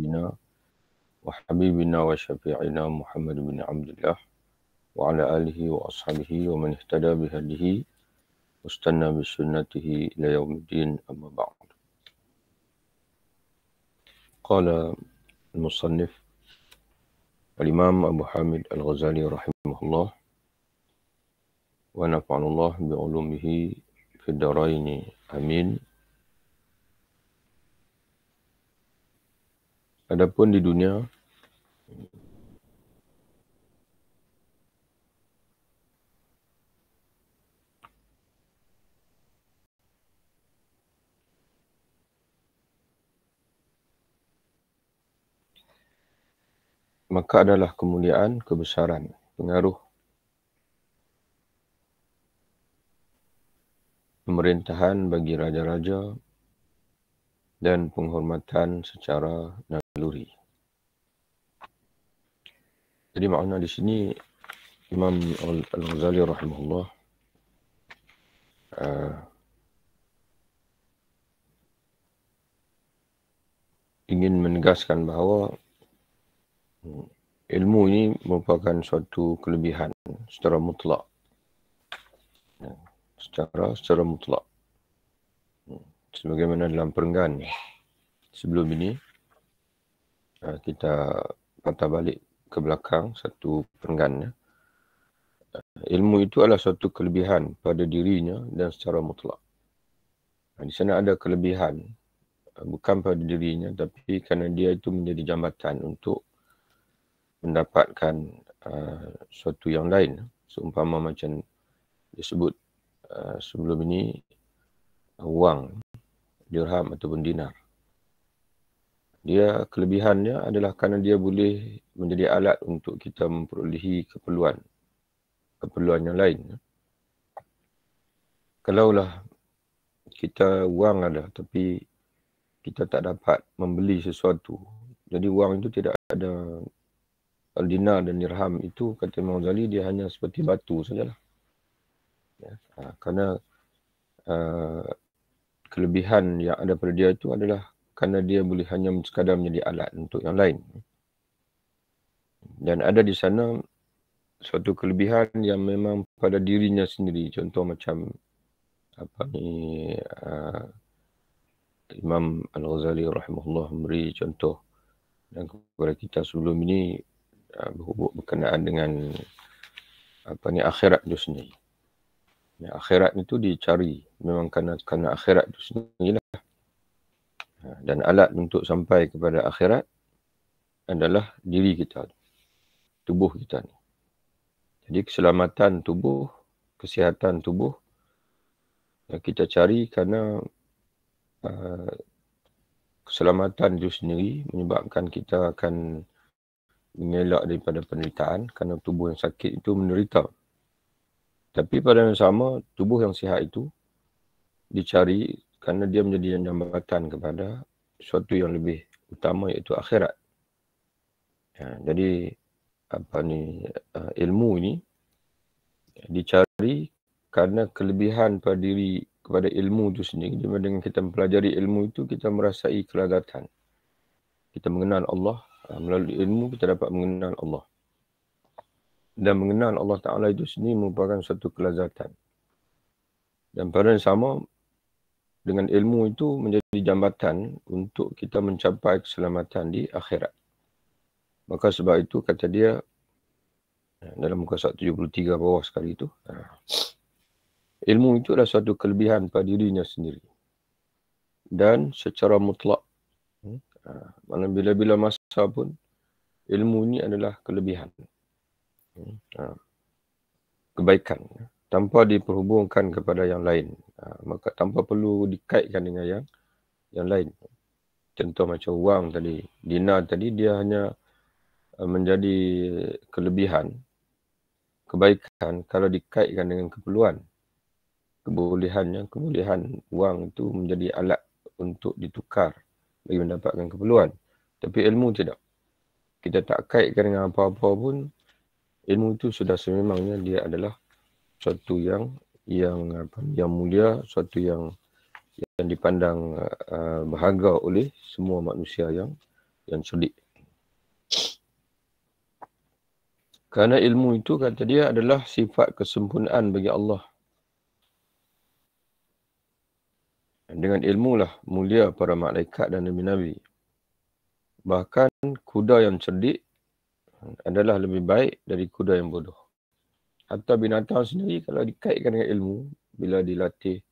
نبينا وحبيبنا وشفيعنا محمد بن عبد الله وعلى آله وأصحابه ومن اهتدى بهديه واستنى بسنته إلى يوم الدين. أما بعد. قال المصنف الإمام أبو حامد الغزالي رحمه الله ونفعنا الله بعلومه في الدارين آمين. Adapun di dunia, maka adalah kemuliaan, kebesaran, pengaruh pemerintahan bagi raja-raja dan penghormatan secara naluri. Jadi makna di sini Imam Al-Ghazali rahimahullah ingin menegaskan bahawa ilmu ini merupakan suatu kelebihan secara mutlak. Secara mutlak. Sebagaimana dalam perenggan sebelum ini, kita patah balik ke belakang satu perenggan. Ilmu itu adalah suatu kelebihan pada dirinya dan secara mutlak. Di sana ada kelebihan bukan pada dirinya, tapi kerana dia itu menjadi jambatan untuk mendapatkan suatu yang lain. Seumpama macam disebut sebelum ini wang, dirham ataupun dinar. Dia kelebihannya adalah kerana dia boleh menjadi alat untuk kita memperolehi keperluan yang lain. Kalaulah kita wang ada tapi kita tak dapat membeli sesuatu, jadi wang itu tidak ada. Dinar dan dirham itu, kata Imam Ghazali, dia hanya seperti batu sajalah. Kerana kelebihan yang ada pada dia itu adalah kerana dia boleh hanya sekadar menjadi alat untuk yang lain. Dan ada di sana suatu kelebihan yang memang pada dirinya sendiri. Contoh macam Imam Al-Ghazali rahimahullah memberi contoh dan kepada kita sebelum ini berkenaan dengan akhirat itu sendiri. Akhirat itu dicari memang kerana akhirat itu sendirilah. Dan alat untuk sampai kepada akhirat adalah diri kita, tubuh kita ni. Jadi keselamatan tubuh, kesihatan tubuh kita cari kerana keselamatan itu sendiri menyebabkan kita akan mengelak daripada penderitaan kerana tubuh yang sakit itu menderita. Tapi pada yang sama, tubuh yang sihat itu dicari kerana dia menjadi jambatan kepada sesuatu yang lebih utama, iaitu akhirat. Jadi ilmu ini dicari kerana kelebihan pada diri kepada ilmu itu sendiri. Dengan kita mempelajari ilmu itu, kita merasai kelazatan. Kita mengenal Allah. Melalui ilmu kita dapat mengenal Allah. Dan mengenal Allah Ta'ala itu sendiri merupakan satu kelazatan. Dan pada yang sama, dengan ilmu itu menjadi jambatan untuk kita mencapai keselamatan di akhirat. Maka sebab itu kata dia dalam muka surat 73 bawah sekali itu, ilmu itu adalah suatu kelebihan pada dirinya sendiri. Dan secara mutlak. Maksudnya bila-bila masa pun ilmu ini adalah kelebihan, kebaikan, tanpa diperhubungkan kepada yang lain. Maka tanpa perlu dikaitkan dengan yang lain. Contoh macam wang tadi, dinar tadi, dia hanya menjadi kelebihan, kebaikan kalau dikaitkan dengan keperluan. Kebolehan wang itu menjadi alat untuk ditukar bagi mendapatkan keperluan. Tapi ilmu tidak. Kita tak kaitkan dengan apa-apa pun, ilmu itu sudah sememangnya dia adalah suatu yang mulia, suatu yang dipandang berharga oleh semua manusia yang yang cerdik. Kerana ilmu itu kata dia adalah sifat kesempurnaan bagi Allah. Dengan ilmu lah mulia para malaikat dan nabi-nabi. Bahkan kuda yang cerdik adalah lebih baik dari kuda yang bodoh. Hatta binatang sendiri kalau dikaitkan dengan ilmu, bila dilatih,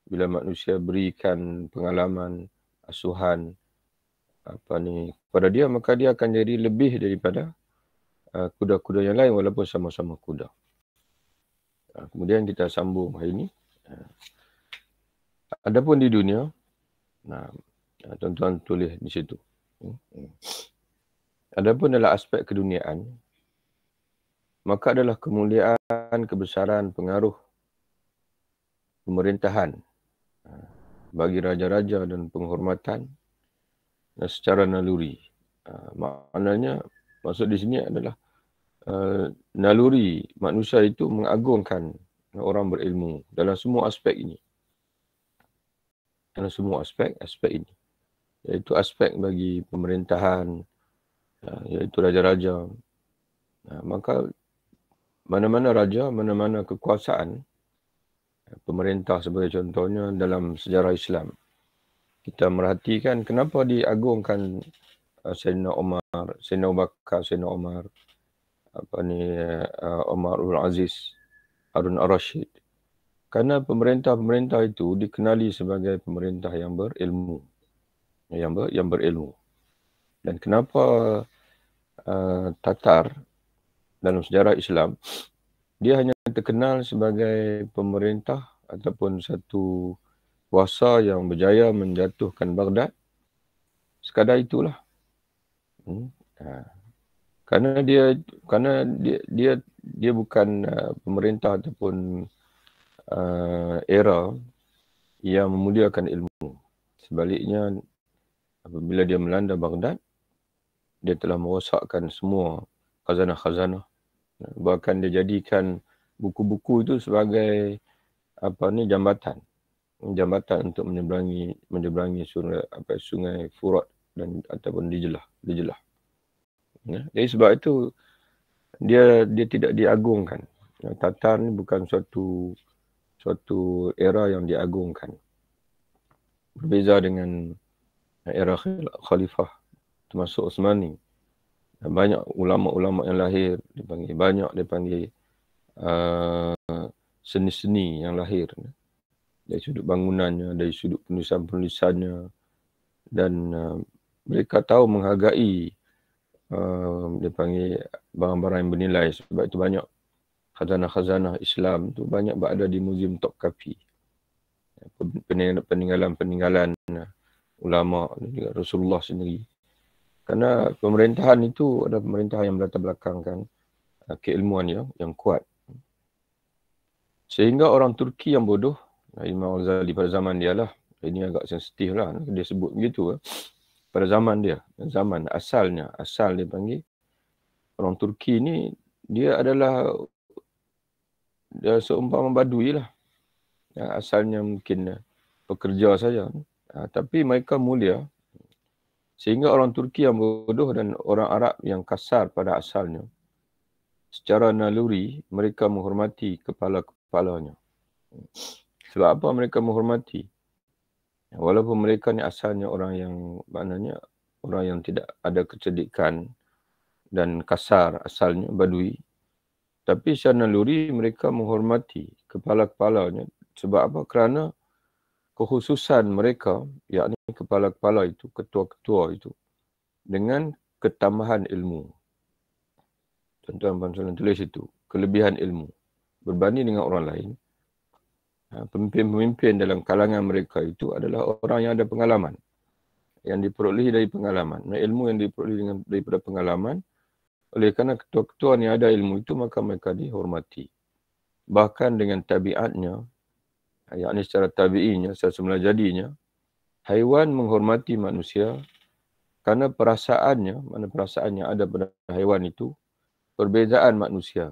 bila manusia berikan pengalaman, asuhan kepada dia, maka dia akan jadi lebih daripada kuda-kuda yang lain walaupun sama-sama kuda. Kemudian kita sambung hari ini. Adapun di dunia, tuan-tuan tulis di situ. Adapun dalam aspek keduniaan, maka adalah kemuliaan, kebesaran, pengaruh pemerintahan bagi raja-raja dan penghormatan secara naluri. Maknanya, maksud di sini adalah naluri manusia itu mengagungkan orang berilmu dalam semua aspek ini. Dalam semua aspek ini. Iaitu aspek bagi pemerintahan, iaitu raja-raja. Maka mana-mana raja, mana-mana kekuasaan, pemerintah sebagai contohnya dalam sejarah Islam, kita merhatikan kenapa diagungkan Sayyidina Umar, Sayyidina Abu Bakar, Sayyidina Umar, Umar Al-Aziz, Harun Ar-Rashid. Kerana pemerintah-pemerintah itu dikenali sebagai pemerintah yang berilmu. Yang berilmu. Dan kenapa Tatar dalam sejarah Islam, dia hanya terkenal sebagai pemerintah ataupun satu kuasa yang berjaya menjatuhkan Baghdad. Sekadar itulah. Kerana dia bukan pemerintah ataupun era yang memuliakan ilmu. Sebaliknya, apabila dia melanda Baghdad, dia telah merosakkan semua khazanah-khazanah. Bahkan dia jadikan buku-buku itu sebagai jambatan untuk menyeberangi sungai Furat dan ataupun Dijlah. Jadi sebab itu dia tidak diagungkan. Tatar ni bukan suatu era yang diagungkan. Berbeza dengan era khalifah termasuk Utsmani. Banyak ulama-ulama yang lahir, dipanggil seni-seni yang lahir. Dari sudut bangunannya, dari sudut penulisan-penulisannya. Dan mereka tahu menghargai dipanggil barang-barang yang bernilai. Sebab itu banyak khazanah-khazanah Islam tu banyak berada di Muzium Topkapi. Peninggalan ulama dan juga Rasulullah sendiri. Kerana pemerintahan itu adalah pemerintahan yang berlatar belakangkan keilmuan yang kuat. Sehingga orang Turki yang bodoh, Imam Al-Ghazali pada zaman dia lah, ini agak sensitif lah, dia sebut begitu. Pada zaman dia, asal dia panggil, orang Turki ni, dia seumpama badui lah. Asalnya mungkin pekerja saja. Tapi mereka mulia. Sehingga orang Turki yang bodoh dan orang Arab yang kasar pada asalnya, secara naluri mereka menghormati kepala-kepalanya. Sebab apa mereka menghormati? Walaupun mereka ni asalnya orang yang tidak ada kecerdikan dan kasar asalnya, badui. Tapi secara naluri mereka menghormati kepala-kepalanya. Sebab apa? Kerana kekhususan mereka, yakni kepala-kepala itu, ketua-ketua itu, dengan ketambahan ilmu. Tuan-tuan tulis itu, kelebihan ilmu. Berbanding dengan orang lain, pemimpin-pemimpin dalam kalangan mereka itu adalah orang yang ada pengalaman. Yang diperolehi dari pengalaman. Ilmu yang diperolehi daripada pengalaman. Oleh kerana ketua-ketua ni ada ilmu itu, maka mereka dihormati. Bahkan dengan tabiatnya, yakni secara tabi'inya, secara semula jadinya, haiwan menghormati manusia kerana perasaannya, mana perasaan yang ada pada haiwan itu, perbezaan manusia.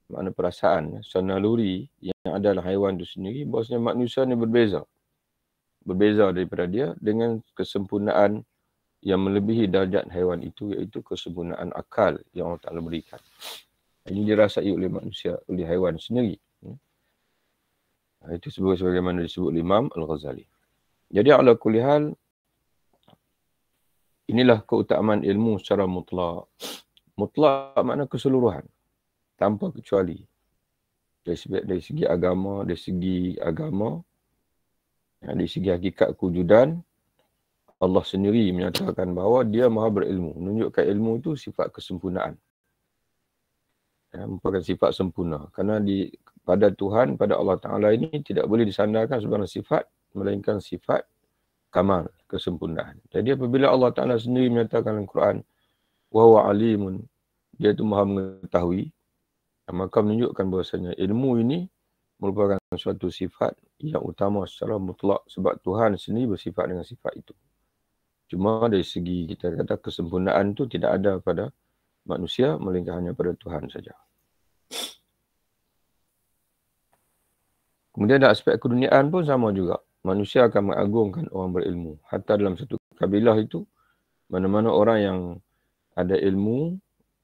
Makna perasaan, secara naluri yang ada dalam haiwan itu sendiri, bahawasanya manusia ni berbeza. Berbeza daripada dia dengan kesempurnaan yang melebihi darjat haiwan itu, iaitu kesempurnaan akal yang Allah Ta'ala berikan. Ini dirasai oleh manusia, oleh haiwan sendiri. Itu sebagaimana disebut Imam Al-Ghazali. Jadi ala kulli hal, inilah keutamaan ilmu secara mutlak. Mutlak makna keseluruhan, tanpa kecuali. Dari segi agama, dari segi hakikat kewujudan, Allah sendiri menyatakan bahawa dia maha berilmu. Menunjukkan ilmu itu sifat kesempurnaan. Merupakan sifat sempurna. Kerana pada Tuhan, pada Allah Ta'ala ini tidak boleh disandarkan sebarang sifat, melainkan sifat kamal, kesempurnaan. Jadi apabila Allah Ta'ala sendiri menyatakan dalam Quran, wa huwa alimun, dia itu maha mengetahui, maka menunjukkan bahawasanya ilmu ini merupakan suatu sifat yang utama secara mutlak, sebab Tuhan sendiri bersifat dengan sifat itu. Cuma dari segi kita kata kesempurnaan itu tidak ada pada manusia, melainkan hanya pada Tuhan saja. Kemudian dalam aspek keduniaan pun sama juga. Manusia akan mengagungkan orang berilmu. Hatta dalam satu kabilah itu, mana-mana orang yang ada ilmu,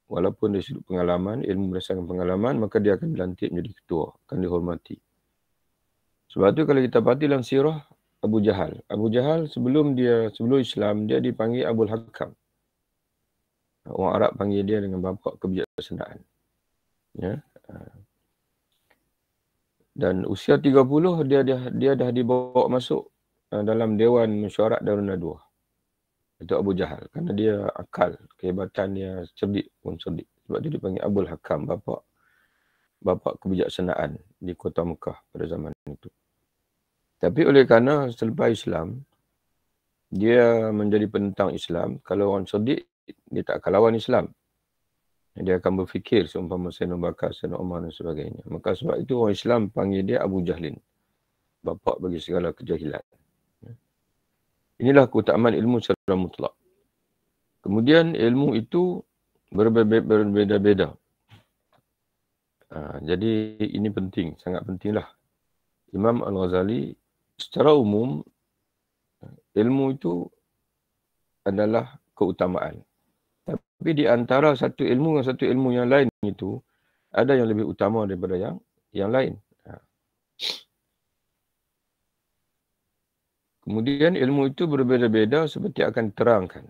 walaupun dari sudut pengalaman, ilmu berdasarkan pengalaman, maka dia akan dilantik menjadi ketua, akan dihormati. Sebab tu kalau kita perhati dalam sirah Abu Jahal. Abu Jahal sebelum Islam, dia dipanggil Abul Hakam. Orang Arab panggil dia dengan bapa kebijaksanaan. Ya. Dan usia 30, dia dah dibawa masuk dalam Dewan Mesyuarat Darun Nadwah. Itu Abu Jahal. Kerana dia akal, kehebatan dia cerdik pun cerdik. Sebab dia dipanggil Abul Hakam, bapa kebijaksanaan di kota Mekah pada zaman itu. Tapi oleh kerana selepas Islam, dia menjadi penentang Islam. Kalau orang cerdik, dia tak akan lawan Islam. Dia akan berfikir seumpama Sayyidina Bakar, Sayyidina Umar dan sebagainya. Maka sebab itu orang Islam panggil dia Abu Jahlin. Bapa bagi segala kejahilan. Inilah keutamaan ilmu secara mutlak. Kemudian ilmu itu berbeza-beza. Jadi ini penting, sangat pentinglah. Imam Al-Ghazali secara umum, ilmu itu adalah keutamaan. Tapi di antara satu ilmu dengan satu ilmu yang lain itu, ada yang lebih utama daripada yang lain. Kemudian ilmu itu berbeza-beza seperti akan terangkan.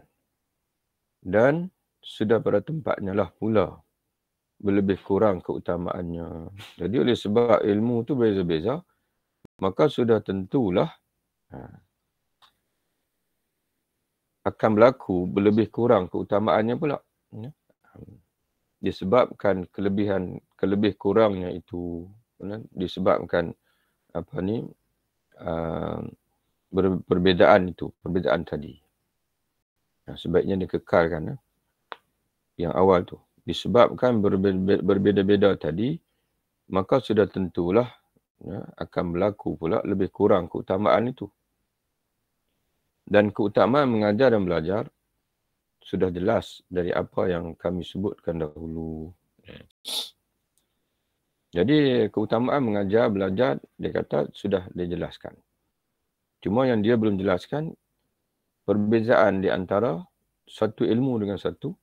Dan sudah pada tempatnya lah pula berlebih kurang keutamaannya. Jadi oleh sebab ilmu itu beza-beza, maka sudah tentulah akan berlaku berlebih kurang keutamaannya pula. Disebabkan kelebih kurangnya itu, disebabkan perbezaan tadi. Sebaiknya dikekalkan yang awal tu. Disebabkan berbeza-beza tadi, maka sudah tentulah akan berlaku pula lebih kurang keutamaan itu. Dan keutamaan mengajar dan belajar sudah jelas dari apa yang kami sebutkan dahulu. Jadi keutamaan mengajar, belajar, dia kata sudah dijelaskan. Cuma yang dia belum jelaskan, perbezaan di antara satu ilmu dengan satu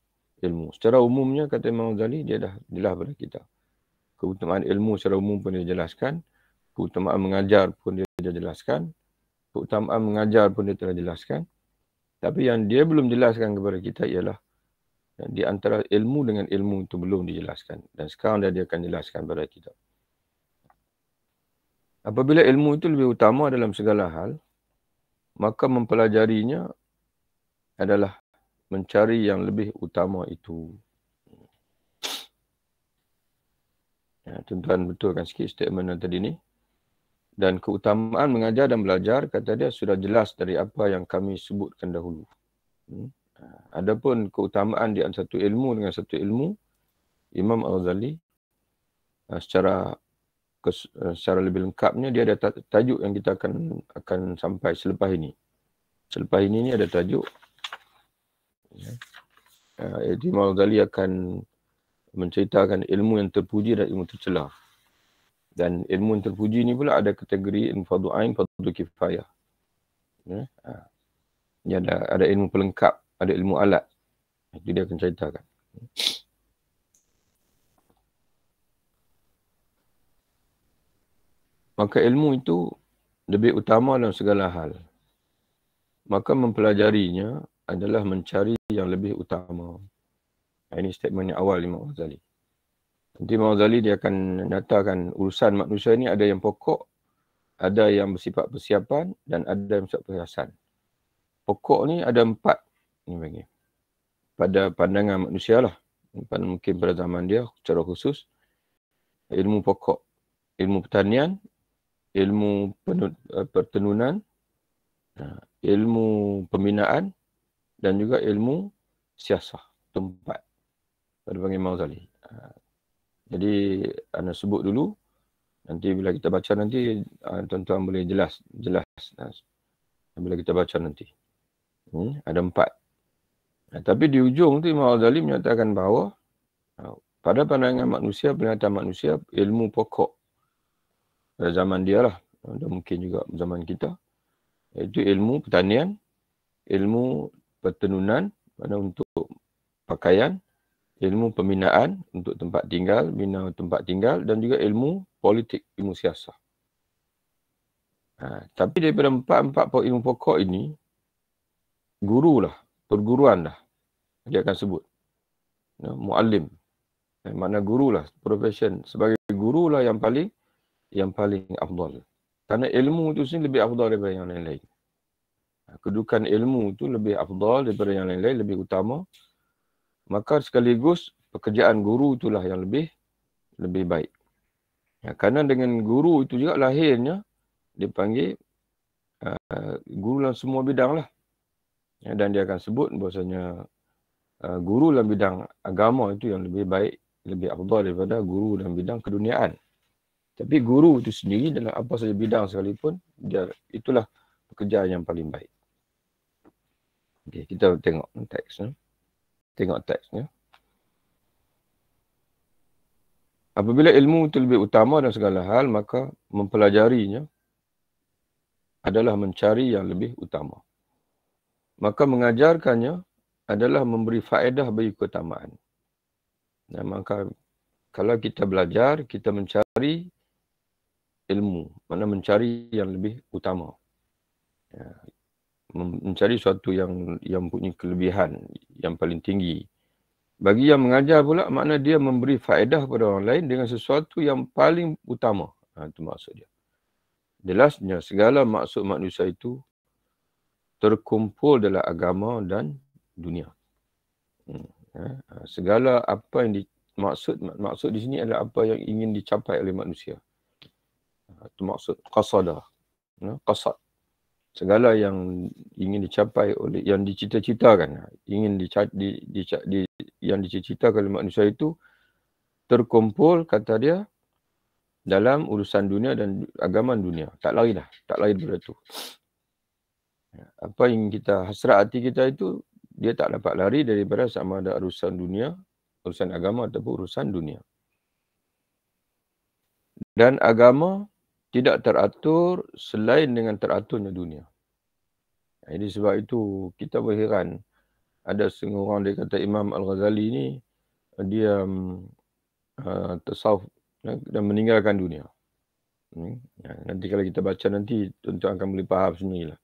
ilmu. Secara umumnya, kata Imam Ghazali, dia dah jelas pada kita. Keutamaan ilmu secara umum pun dia jelaskan. Keutamaan mengajar pun dia jelaskan. Keutamaan mengajar pun dia telah jelaskan. Tapi yang dia belum jelaskan kepada kita ialah di antara ilmu dengan ilmu itu belum dijelaskan. Dan sekarang dia akan jelaskan kepada kita. Apabila ilmu itu lebih utama dalam segala hal, maka mempelajarinya adalah mencari yang lebih utama itu. Tuan-tuan betulkan sikit statement yang tadi ni. Dan keutamaan mengajar dan belajar, kata dia, sudah jelas dari apa yang kami sebutkan dahulu. Adapun keutamaan di antara satu ilmu dengan satu ilmu, Imam Al-Ghazali secara lebih lengkapnya, dia ada tajuk yang kita akan sampai selepas ini. Selepas ini ada tajuk. Imam Al-Ghazali akan menceritakan ilmu yang terpuji dan ilmu tercela. Dan ilmu yang terpuji ni pula ada kategori ilmu fardu ain, fardu kifayah. Ada ilmu pelengkap ada ilmu alat. Itu dia akan ceritakan. Maka ilmu itu lebih utama dalam segala hal. Maka mempelajarinya adalah mencari yang lebih utama. Ini statement yang awal Imam Ghazali. Nanti Imam Ghazali dia akan nyatakan urusan manusia ini ada yang pokok, ada yang bersifat persiapan dan ada yang bersifat perhiasan. Pokok ni ada 4. Ini bagi. Pada pandangan manusia lah. Mungkin pada zaman dia secara khusus. Ilmu pokok. Ilmu pertanian. Ilmu pertenunan. Ilmu pembinaan. Dan juga ilmu siasah. Tempat. Pada panggil Imam Ghazali. Jadi, anda sebut dulu. Nanti bila kita baca nanti, tuan-tuan boleh jelas. Bila kita baca nanti. Ada 4. Tapi di ujung tu Imam Ghazali menyatakan bahawa pada pandangan manusia, penglihatan manusia, ilmu pokok pada zaman dia lah. Dan mungkin juga zaman kita. Iaitu ilmu pertanian, ilmu pertenunan, mana untuk pakaian, ilmu pembinaan untuk tempat tinggal, bina tempat tinggal dan juga ilmu politik, ilmu siasah. Tapi daripada 4 ilmu pokok ini, guru lah, perguruan dah. Dia akan sebut. Muallim. Makna guru lah, profession. Sebagai guru lah yang paling afdal. Kerana ilmu itu sendiri lebih afdal daripada yang lain-lain. Kedudukan ilmu itu lebih afdal daripada yang lain-lain, lebih utama. Maka sekaligus pekerjaan guru itulah yang lebih baik. Kerana dengan guru itu juga lahirnya dipanggil guru dalam semua bidang lah. Dan dia akan sebut bahasanya guru dalam bidang agama itu yang lebih baik, lebih afdal daripada guru dalam bidang keduniaan. Tapi guru itu sendiri dalam apa saja bidang sekalipun, itulah pekerjaan yang paling baik. Okay, kita tengok teksnya. Tengok teksnya. Apabila ilmu itu lebih utama dalam segala hal, maka mempelajarinya adalah mencari yang lebih utama. Maka mengajarkannya adalah memberi faedah bagi keutamaan. Maka kalau kita belajar, kita mencari ilmu. Mana mencari yang lebih utama. Mencari sesuatu yang punya kelebihan, yang paling tinggi. Bagi yang mengajar pula, makna dia memberi faedah kepada orang lain dengan sesuatu yang paling utama. Itu maksud dia. Jelasnya, segala maksud manusia itu terkumpul dalam agama dan dunia. Segala apa yang maksud di sini adalah apa yang ingin dicapai oleh manusia. Itu maksud qasada. Qasad. Segala yang ingin dicapai oleh, yang dicita-citakan, yang dicita-citakan oleh manusia itu terkumpul, kata dia, dalam urusan dunia dan agama dunia. Tak lari dah. Tak lari daripada itu. Apa yang kita hasrat hati kita itu, dia tak dapat lari daripada sama ada urusan dunia, urusan agama ataupun urusan dunia. Dan agama tidak teratur selain dengan teraturnya dunia. Jadi sebab itu kita berheran. Ada setengah orang dia kata Imam Al-Ghazali ni, dia tasawuf dan meninggalkan dunia. Nanti kalau kita baca nanti, tuan-tuan akan boleh faham sendirilah.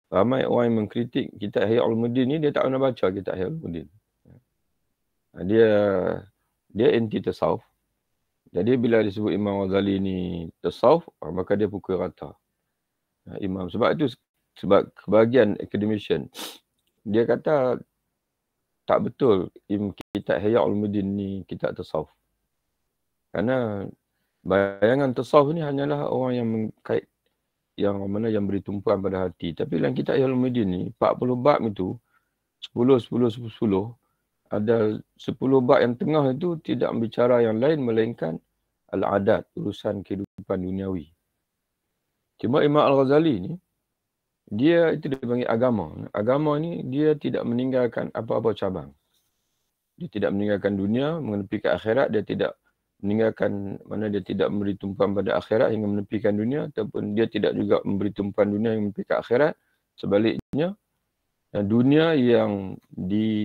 Ramai orang yang mengkritik kitab Ihya Ulumuddin ni, dia tak pernah baca kitab Ihya Ulumuddin. Dia anti tasawuf. Jadi bila disebut Imam Ghazali ni tasawuf, maka dia pukul rata. Imam. Sebab itu, sebab kebahagiaan academician, dia kata tak betul kitab Ihya Ulumuddin ni kitab tasawuf. Kerana bayangan tasawuf ni hanyalah orang yang mengkait, yang mana yang beri tumpuan pada hati. Tapi dalam kitab Ihya Ulumuddin ni, 40 bab itu, 10, ada 10 bab yang tengah itu tidak berbicara yang lain melainkan al-adat, urusan kehidupan duniawi. Cuma Imam Al-Ghazali ni, dia itu dipanggil agama. Agama ni dia tidak meninggalkan apa-apa cabang. Dia tidak meninggalkan dunia, menepikan akhirat. Dia tidak meninggalkan, mana dia tidak memberi tumpuan pada akhirat hingga menepikan dunia. Ataupun dia tidak juga memberi tumpuan dunia hingga menepikan akhirat. Sebaliknya, dunia yang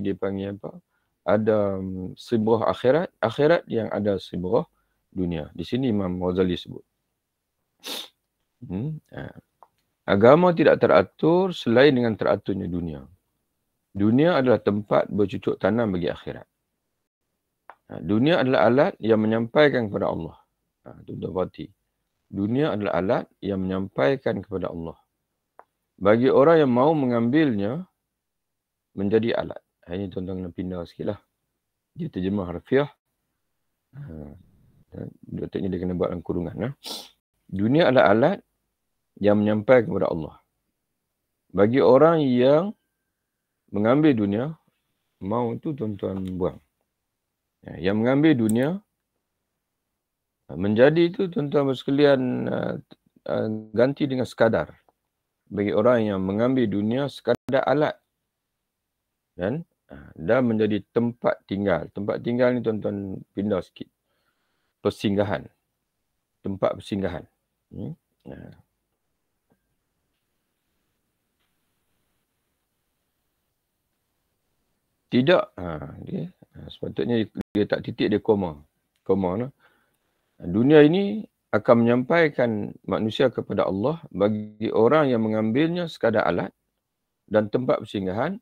dipanggil apa? Ada sibrah akhirat, akhirat yang ada sibrah dunia. Di sini Imam Ghazali sebut. Agama tidak teratur selain dengan teraturnya dunia. Dunia adalah tempat bercucuk tanam bagi akhirat. Dunia adalah alat yang menyampaikan kepada Allah. Tuan-tuan berhati. Dunia adalah alat yang menyampaikan kepada Allah. Bagi orang yang mau mengambilnya, menjadi alat. Ini tuan-tuan kena pindah sikit lah. Dia terjemah harfiah. Doktornya dia kena buat dalam kurungan. Dunia adalah alat yang menyampaikan kepada Allah. Bagi orang yang mengambil dunia, mau tu tuan-tuan buang. Yang mengambil dunia, menjadi itu tuan-tuan sekalian ganti dengan sekadar. Bagi orang yang mengambil dunia sekadar alat. Dan menjadi tempat tinggal. Tempat tinggal ni tuan-tuan pindah sikit. Persinggahan. Tempat persinggahan. Tidak. Sepatutnya dia tak titik, dia koma. Koma. Dunia ini akan menyampaikan manusia kepada Allah bagi orang yang mengambilnya sekadar alat dan tempat persinggahan.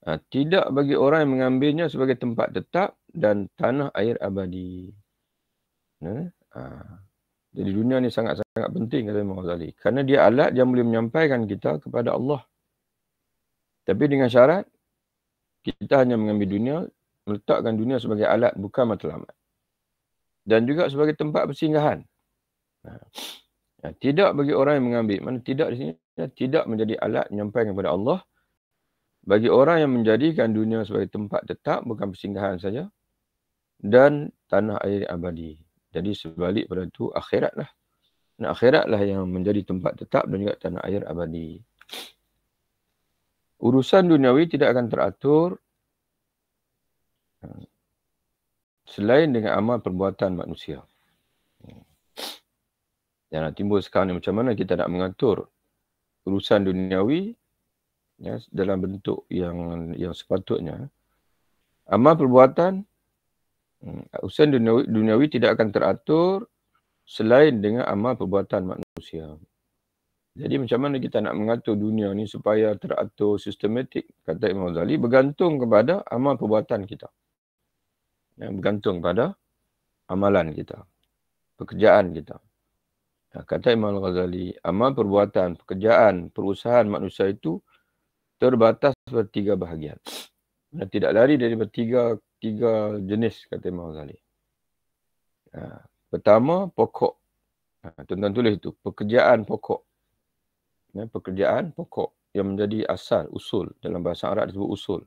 Tidak bagi orang yang mengambilnya sebagai tempat tetap dan tanah air abadi. Jadi dunia ni sangat-sangat penting kata Imam Ghazali. Kerana dia alat yang boleh menyampaikan kita kepada Allah. Tapi dengan syarat, kita hanya mengambil dunia, meletakkan dunia sebagai alat, bukan matlamat. Dan juga sebagai tempat persinggahan. Tidak bagi orang yang mengambil. Mana tidak di sini? Tidak menjadi alat menyampaikan kepada Allah. Bagi orang yang menjadikan dunia sebagai tempat tetap, bukan persinggahan saja. Dan tanah air abadi. Jadi sebalik pada itu, akhirat lah. Akhirat lah yang menjadi tempat tetap dan juga tanah air abadi. Urusan duniawi tidak akan teratur selain dengan amal perbuatan manusia. Yang nak timbul sekarang ni, macam mana kita nak mengatur urusan duniawi dalam bentuk yang sepatutnya. Amal perbuatan, urusan duniawi tidak akan teratur selain dengan amal perbuatan manusia. Jadi macam mana kita nak mengatur dunia ni supaya teratur sistematik, kata Imam Ghazali, bergantung kepada amal perbuatan kita. Bergantung kepada amalan kita, pekerjaan kita. Kata Imam Ghazali, amal perbuatan, pekerjaan, perusahaan manusia itu terbatas pada 3 bahagian. Tidak lari daripada tiga jenis, kata Imam Ghazali. Pertama, pokok. Tuan-tuan tulis itu, pekerjaan pokok. Pekerjaan pokok yang menjadi asal, usul. Dalam bahasa Arab disebut usul.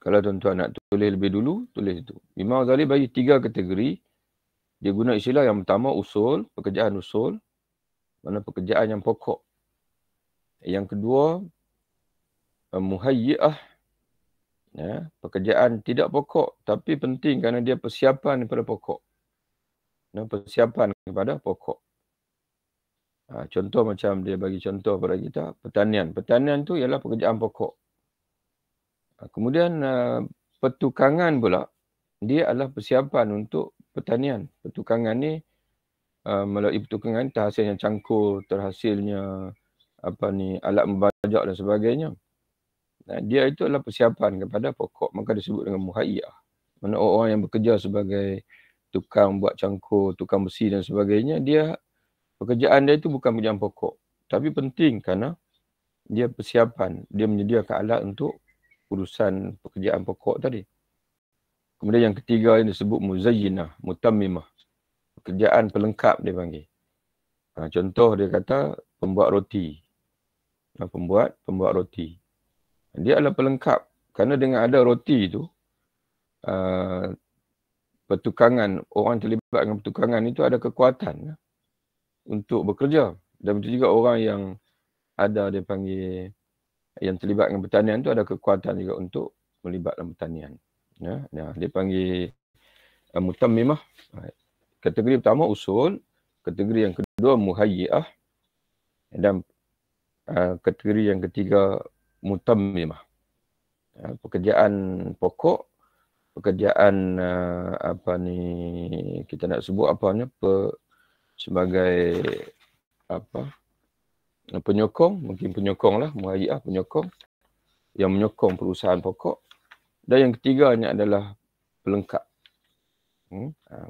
Kalau tuan-tuan nak tulis lebih dulu, tulis itu. Imam Ghazali bagi 3 kategori. Dia guna istilah yang pertama, usul, pekerjaan usul. Mana pekerjaan yang pokok. Yang kedua, muhayyi'ah. Pekerjaan tidak pokok, tapi penting kerana dia persiapan kepada pokok. Persiapan kepada pokok. Contoh macam dia bagi contoh kepada kita, pertanian. Pertanian tu ialah pekerjaan pokok. Kemudian pertukangan pula, dia adalah persiapan untuk pertanian. Pertukangan ni, melalui pertukangan terhasilnya cangkul, terhasilnya alat membajak dan sebagainya. Dia itu adalah persiapan kepada pokok. Maka disebut dengan muhayyah. Mana orang yang bekerja sebagai tukang buat cangkul, tukang besi dan sebagainya, pekerjaan dia itu bukan pekerjaan pokok. Tapi penting kerana dia persiapan. Dia menyediakan alat untuk urusan pekerjaan pokok tadi. Kemudian yang ketiga yang disebut muzayyinah, mutammimah. Pekerjaan pelengkap dia panggil. Contoh dia kata pembuat roti. Pembuat roti. Dia adalah pelengkap. Kerana dengan ada roti itu, pertukangan, orang terlibat dengan pertukangan itu ada kekuatan untuk bekerja. Dan betul juga orang yang ada dia panggil, yang terlibat dengan pertanian itu ada kekuatan juga untuk melibat dalam pertanian. Dia panggil mutammimah. Kategori pertama usul, kategori yang kedua muhayyi'ah, dan Kategori yang ketiga, mutammimah. Pekerjaan pokok, pekerjaan kita nak sebut sebagai penyokong, mungkin penyokong lah, muhayyi'ah, penyokong yang menyokong perusahaan pokok. Dan yang ketiganya adalah pelengkap,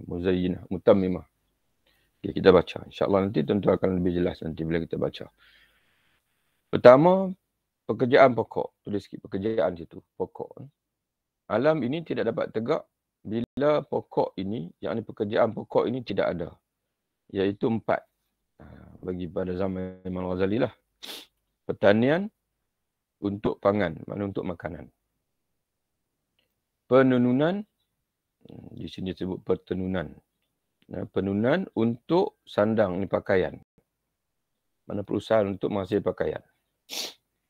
muzayyinah, mutammimah. Okay, kita baca. InsyaAllah nanti tentu akan lebih jelas nanti bila kita baca. Pertama, pekerjaan pokok. Tulis sikit pekerjaan situ, pokok. Alam ini tidak dapat tegak bila pokok ini, yakni pekerjaan pokok ini tidak ada. Iaitu 4. Bagi pada zaman Imam Ghazali lah. Pertanian untuk pangan, maknanya untuk makanan. Penununan, di sini disebut pertenunan. Penununan untuk sandang, ni pakaian. Mana perusahaan untuk menghasil pakaian.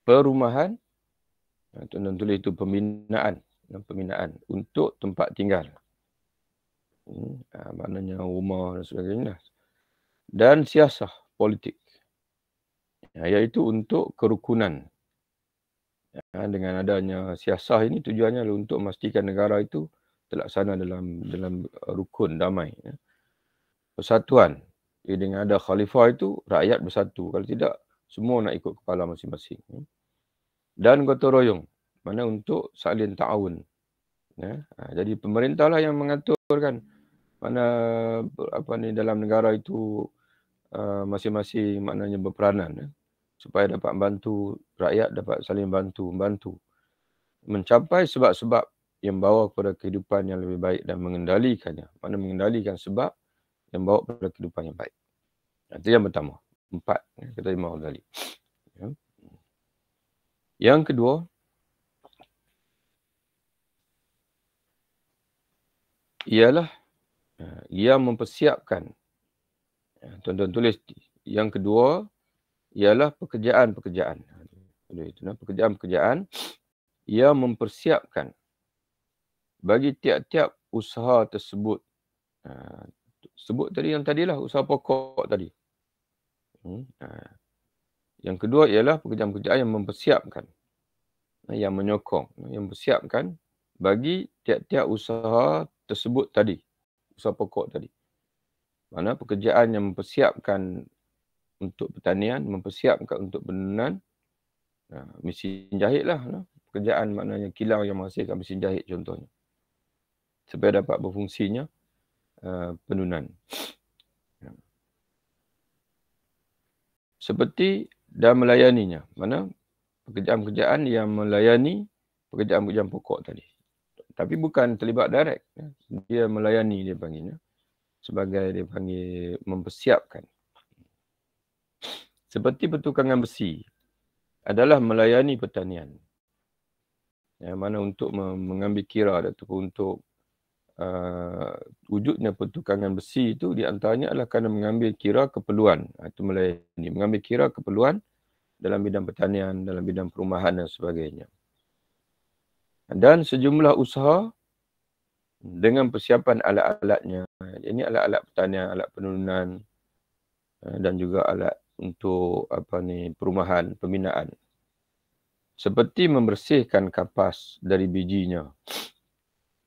Perumahan, tuan-tuan tulis itu pembinaan untuk tempat tinggal. Maknanya rumah dan sebagainya. Dan siasah, politik. Iaitu untuk kerukunan. Dengan adanya siasah ini tujuannya adalah untuk memastikan negara itu terlaksana dalam rukun damai. Persatuan. Dengan ada khalifah itu rakyat bersatu. Kalau tidak, semua nak ikut kepala masing-masing. Dan gotong royong. Mana untuk salin ta'awun. Jadi pemerintah lah yang mengaturkan mana dalam negara itu masing-masing maknanya berperanan. Supaya dapat membantu rakyat, dapat saling membantu. Mencapai sebab-sebab yang bawa kepada kehidupan yang lebih baik dan mengendalikannya. Mana mengendalikan sebab yang bawa kepada kehidupan yang baik. Itu yang pertama. 4. Kata Imam Ghazali. Yang kedua, ialah ia mempersiapkan. Tuan-tuan tulis. Yang kedua, ialah pekerjaan-pekerjaan. Pekerjaan-pekerjaan ia mempersiapkan bagi tiap-tiap usaha tersebut. Sebut tadi yang tadilah, usaha pokok tadi. Yang kedua ialah pekerjaan-pekerjaan yang mempersiapkan. Yang menyokong. Yang mempersiapkan bagi tiap-tiap usaha tersebut tadi. Usaha pokok tadi. Mana pekerjaan yang mempersiapkan untuk pertanian, mempersiapkan untuk penurunan. Mesin jahit lah. Pekerjaan maknanya kilau yang menghasilkan mesin jahit contohnya. Supaya dapat berfungsinya penurunan. Seperti dan melayaninya. Mana pekerjaan-pekerjaan yang melayani pekerjaan-pekerjaan pokok tadi. Tapi bukan terlibat direct. Dia melayani, dia panggilnya. Sebagai dia panggil mempersiapkan. Seperti pertukangan besi adalah melayani pertanian. Yang mana untuk mengambil kira ataupun untuk wujudnya pertukangan besi itu di antaranya adalah kerana mengambil kira keperluan. Itu melayani. Mengambil kira keperluan dalam bidang pertanian, dalam bidang perumahan dan sebagainya. Dan sejumlah usaha dengan persiapan alat-alatnya. Ini alat-alat pertanian, alat penurunan dan juga alat untuk perumahan, pembinaan. Seperti membersihkan kapas dari bijinya.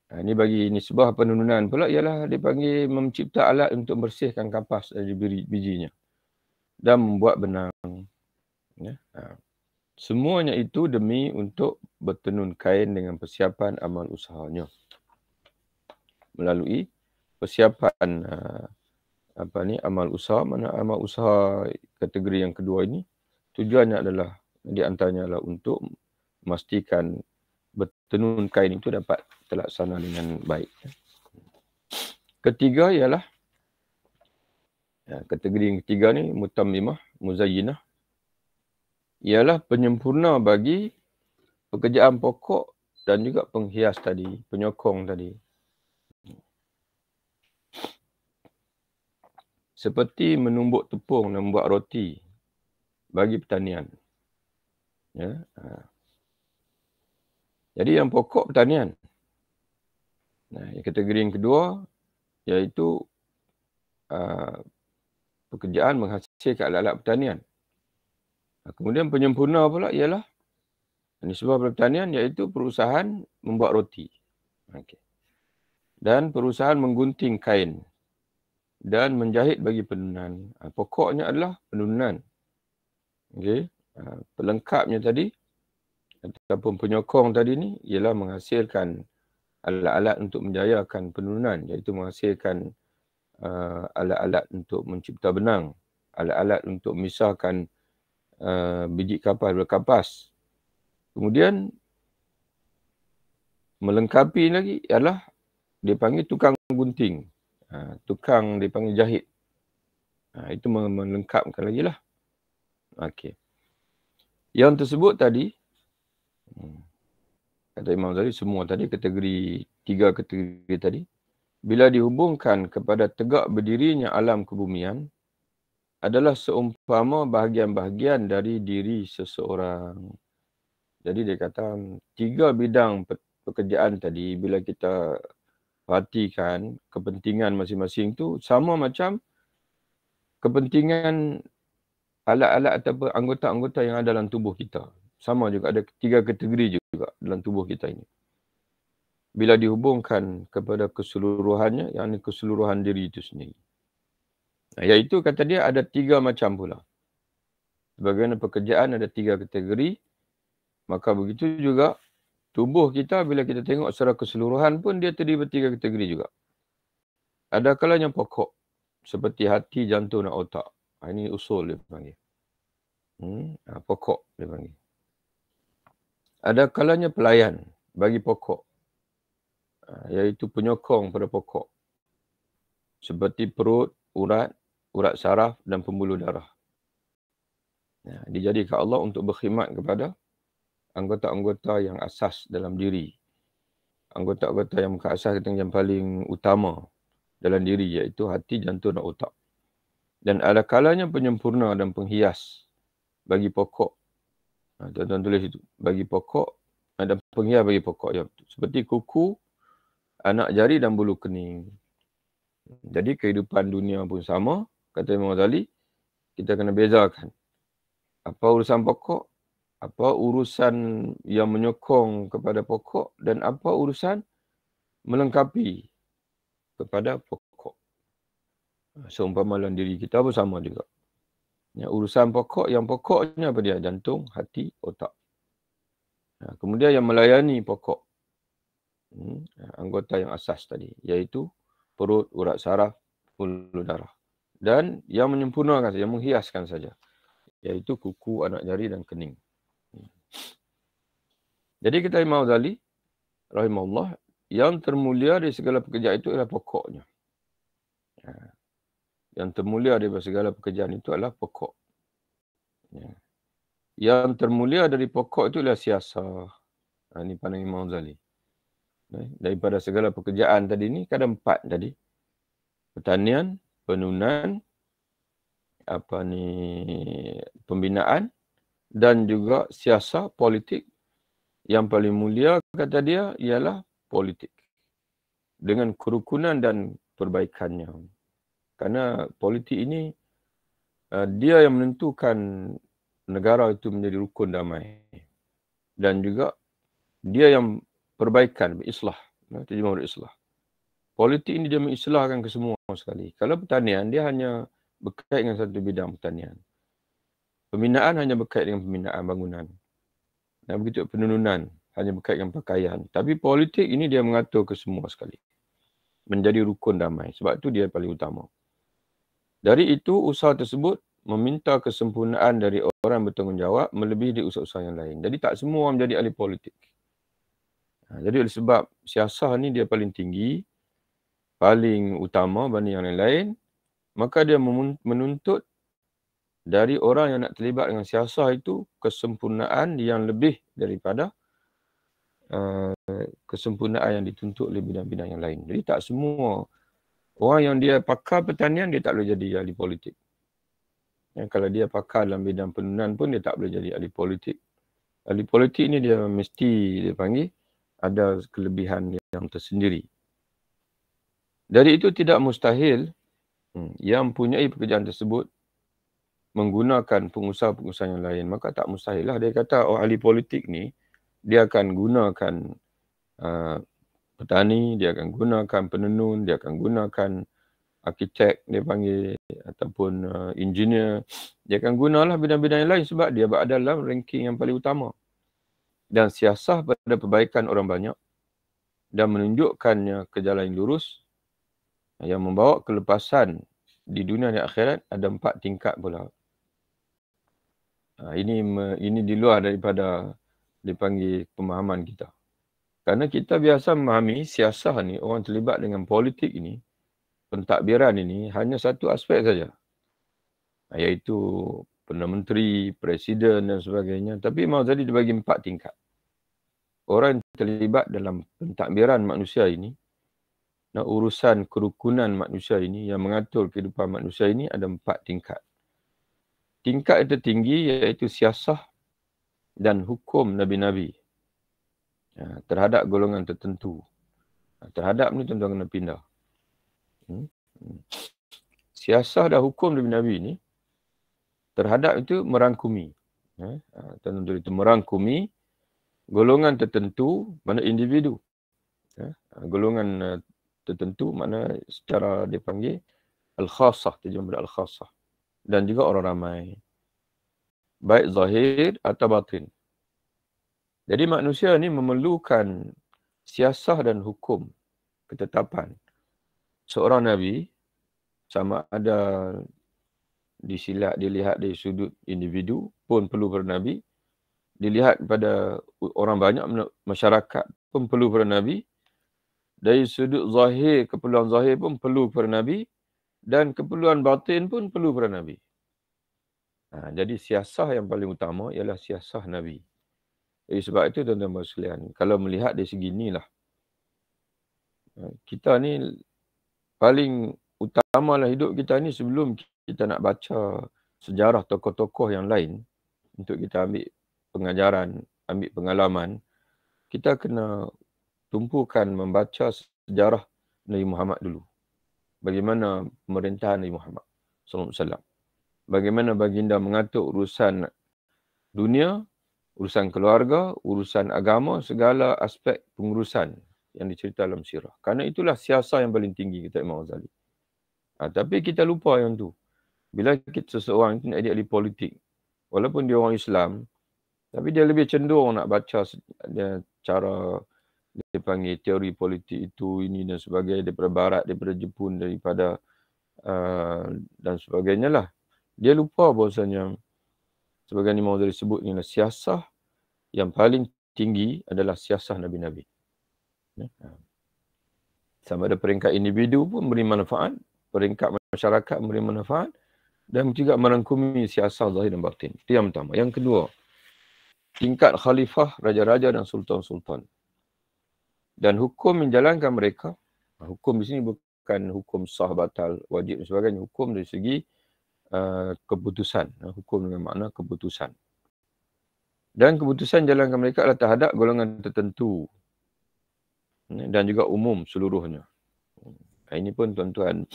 Ini bagi nisbah penurunan pula ialah dipanggil mencipta alat untuk membersihkan kapas dari bijinya. Dan membuat benang. Semuanya itu demi untuk bertenun kain dengan persiapan amal usahanya. Melalui persiapan amal usaha. Mana amal usaha kategori yang kedua ini tujuannya adalah di antaranya adalah untuk memastikan bertenun kain itu dapat terlaksana dengan baik. Ketiga ialah kategori yang ketiga ni mutammimah, muzayyinah, ialah penyempurna bagi pekerjaan pokok dan juga penghias tadi, penyokong tadi. Seperti menumbuk tepung dan membuat roti bagi pertanian. Jadi yang pokok pertanian. Kategori yang kedua iaitu pekerjaan menghasilkan alat-alat pertanian. Kemudian penyempurna pula ialah nisbah pertanian, iaitu perusahaan membuat roti. Okay. Dan perusahaan menggunting kain dan menjahit bagi penunan. Pokoknya adalah penunan. Okay. Pelengkapnya tadi ataupun penyokong tadi ni ialah menghasilkan alat-alat untuk menjayakan penunan, iaitu menghasilkan alat-alat untuk mencipta benang, alat-alat untuk memisahkan biji kapas daripada kapas. Kemudian melengkapi lagi ialah dipanggil tukang gunting. Tukang dipanggil jahit. Itu melengkapkan lagi lah. Okey. Yang tersebut tadi, kata Imam Ghazali, semua tadi tiga kategori tadi, bila dihubungkan kepada tegak berdirinya alam kebumian, adalah seumpama bahagian-bahagian dari diri seseorang. Jadi dia kata, tiga bidang pekerjaan tadi, bila kita perhatikan kepentingan masing-masing tu sama macam kepentingan alat-alat ataupun anggota-anggota yang ada dalam tubuh kita. Sama juga, ada tiga kategori juga dalam tubuh kita ini. Bila dihubungkan kepada keseluruhannya, yang keseluruhan diri itu sendiri. Iaitu kata dia ada tiga macam pula. Sebagaimana pekerjaan ada tiga kategori, maka begitu juga tubuh kita bila kita tengok secara keseluruhan pun dia terdiri bertiga kategori juga. Ada kalanya pokok, seperti hati, jantung dan otak. Ini usul dia panggil. Pokok dia panggil. Ada kalanya pelayan bagi pokok, iaitu penyokong pada pokok. Seperti perut, urat saraf dan pembuluh darah. Dijadikan Allah untuk berkhidmat kepada anggota-anggota yang asas dalam diri. Anggota-anggota yang bukan asas yang paling utama dalam diri, iaitu hati, jantung dan otak. Dan ada kalanya penyempurna dan penghias bagi pokok. Tuan-tuan tulis itu. Bagi pokok dan penghias bagi pokok. Ya, seperti kuku, anak jari dan bulu kening. Jadi kehidupan dunia pun sama. Kata Imam Ghazali, kita kena bezakan. Apa urusan pokok, apa urusan yang menyokong kepada pokok, dan apa urusan melengkapi kepada pokok. Seumpama dalam diri kita pun sama juga. Urusan pokok, yang pokoknya apa dia? Jantung, hati, otak. Kemudian yang melayani pokok, anggota yang asas tadi, iaitu perut, urat saraf, pembuluh darah. Dan yang menyempurnakan saja, yang menghiaskan saja, iaitu kuku, anak jari dan kening. Jadi kita Imam Ghazali rahimahullah, yang termulia dari segala pekerjaan itu adalah pokoknya. Yang termulia dari segala pekerjaan itu adalah pokok. Yang termulia dari pokok itu adalah siasah. Ini pandang Imam Ghazali. Daripada segala pekerjaan tadi ni, ada 4 tadi. Pertanian, penunan, pembinaan, dan juga siasah, politik. Yang paling mulia kata dia ialah politik. Dengan kerukunan dan perbaikannya. Karena politik ini, dia yang menentukan negara itu menjadi rukun damai. Dan juga dia yang perbaikan, berislah. Terjemah berislah. Politik ini dia mengislahkan ke semua sekali. Kalau pertanian, dia hanya berkait dengan satu bidang pertanian. Pembinaan hanya berkait dengan pembinaan bangunan. Dan begitu penurunan hanya berkait dengan pakaian. Tapi politik ini dia mengatur ke semua sekali. Menjadi rukun damai. Sebab itu dia paling utama. Dari itu, usaha tersebut meminta kesempurnaan dari orang bertanggungjawab melebihi dari usaha-usaha yang lain. Jadi tak semua orang menjadi ahli politik. Jadi oleh sebab siasah ni dia paling tinggi, paling utama banding yang lain, maka dia menuntut dari orang yang nak terlibat dengan siasah itu kesempurnaan yang lebih daripada kesempurnaan yang dituntut oleh bidang-bidang yang lain. Jadi tak semua orang yang dia pakar pertanian, dia tak boleh jadi ahli politik. Kalau dia pakar dalam bidang penunan pun, dia tak boleh jadi ahli politik. Ahli politik ni dia mesti, dia panggil, ada kelebihan yang tersendiri. Dari itu tidak mustahil yang mempunyai pekerjaan tersebut menggunakan pengusaha-pengusaha yang lain, maka tak mustahil lah. Dia kata ahli politik ni, dia akan gunakan petani, dia akan gunakan penenun, dia akan gunakan arkitek, dia panggil, ataupun engineer. Dia akan gunalah bidang-bidang yang lain sebab dia berada dalam ranking yang paling utama. Dan siasah pada perbaikan orang banyak dan menunjukkannya ke jalan yang lurus yang membawa kelepasan di dunia dan akhirat ada 4 tingkat pula. Ini di luar daripada dipanggil pemahaman kita. Kerana kita biasa memahami siasah ni, orang terlibat dengan politik ini, pentadbiran ini hanya satu aspek saja. Iaitu Perdana Menteri, Presiden dan sebagainya. Tapi mahu jadi dibagi 4 tingkat. Orang yang terlibat dalam pentadbiran manusia ini, dan urusan kerukunan manusia ini, yang mengatur kehidupan manusia ini ada 4 tingkat. Tingkat yang tertinggi iaitu siasah dan hukum Nabi-Nabi terhadap golongan tertentu. Terhadap ni tuan-tuan kena pindah. Siasah dan hukum Nabi-Nabi ni terhadap itu merangkumi. Tuan-tuan itu merangkumi golongan tertentu, mana individu. Golongan tertentu mana secara dipanggil al-khassah, terjemah al-khassah. Dan juga orang ramai. Baik zahir atau batin. Jadi manusia ni memerlukan siasah dan hukum, ketetapan. Seorang Nabi, sama ada dilihat dari sudut individu pun perlu pada Nabi. Dilihat pada orang banyak masyarakat pun perlu pada Nabi. Dari sudut zahir, keperluan zahir pun perlu pada Nabi. Dan keperluan batin pun perlu pada Nabi. Jadi siasah yang paling utama ialah siasah Nabi. Jadi sebab itu tuan-tuan sekalian, kalau melihat dari segi inilah, kita ni paling utamalah hidup kita ni sebelum kita nak baca sejarah tokoh-tokoh yang lain untuk kita ambil pengajaran, ambil pengalaman, kita kena tumpukan membaca sejarah Nabi Muhammad dulu. Bagaimana pemerintahan Nabi Muhammad SAW. Bagaimana baginda mengatur urusan dunia, urusan keluarga, urusan agama, segala aspek pengurusan yang diceritakan dalam sirah. Karena itulah siasah yang paling tinggi, kata Imam Ghazali. Tapi kita lupa yang tu. Bila seseorang itu nak jadi ahli politik, walaupun dia orang Islam, tapi dia lebih cenderung nak baca cara dia panggil teori politik itu, ini dan sebagainya, daripada Barat, daripada Jepun, daripada dan sebagainya lah. Dia lupa bahawasanya sebagaimana Imam Ghazali sebut ni, siasah yang paling tinggi adalah siasah Nabi-Nabi. Sama ada peringkat individu pun memberi manfaat, peringkat masyarakat memberi manfaat, dan juga merangkumi siasah zahir dan batin. Itu yang pertama. Yang kedua, tingkat khalifah, raja-raja dan sultan-sultan. Dan hukum menjalankan mereka, hukum di sini bukan hukum sah, batal, wajib dan sebagainya. Hukum dari segi keputusan. Hukum dengan makna keputusan. Dan keputusan jalankan mereka adalah terhadap golongan tertentu. Dan juga umum seluruhnya. Ini pun tuan-tuan